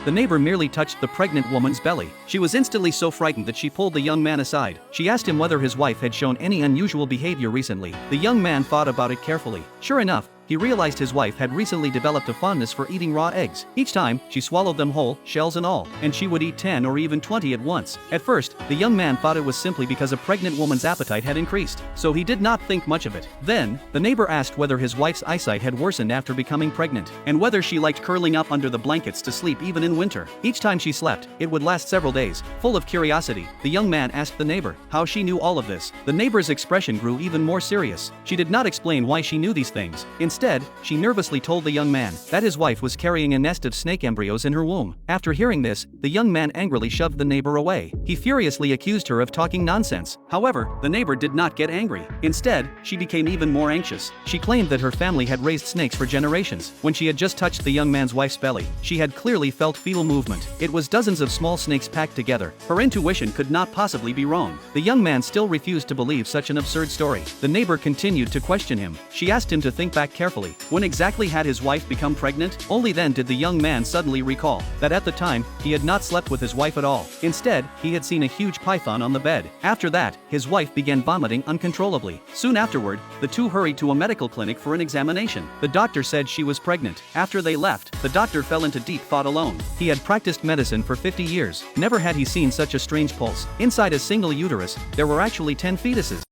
the neighbor merely touched the pregnant woman's belly. She was instantly so frightened that she pulled the young man aside. She asked him whether his wife had shown any unusual behavior recently. The young man thought about it carefully. Sure enough, he realized his wife had recently developed a fondness for eating raw eggs. Each time, she swallowed them whole, shells and all, and she would eat 10 or even 20 at once. At first, the young man thought it was simply because a pregnant woman's appetite had increased, so he did not think much of it. Then, the neighbor asked whether his wife's eyesight had worsened after becoming pregnant, and whether she liked curling up under the blankets to sleep even in winter. Each time she slept, it would last several days. Full of curiosity, the young man asked the neighbor how she knew all of this. The neighbor's expression grew even more serious. She did not explain why she knew these things. Instead, she nervously told the young man that his wife was carrying a nest of snake embryos in her womb. After hearing this, the young man angrily shoved the neighbor away. He furiously accused her of talking nonsense. However, the neighbor did not get angry. Instead, she became even more anxious. She claimed that her family had raised snakes for generations. When she had just touched the young man's wife's belly, she had clearly felt fetal movement. It was dozens of small snakes packed together. Her intuition could not possibly be wrong. The young man still refused to believe such an absurd story. The neighbor continued to question him. She asked him to think back carefully. When exactly had his wife become pregnant? Only then did the young man suddenly recall that at the time, he had not slept with his wife at all. Instead, he had seen a huge python on the bed. After that, his wife began vomiting uncontrollably. Soon afterward, the two hurried to a medical clinic for an examination. The doctor said she was pregnant. After they left, the doctor fell into deep thought alone. He had practiced medicine for 50 years. Never had he seen such a strange pulse. Inside a single uterus, there were actually 10 fetuses.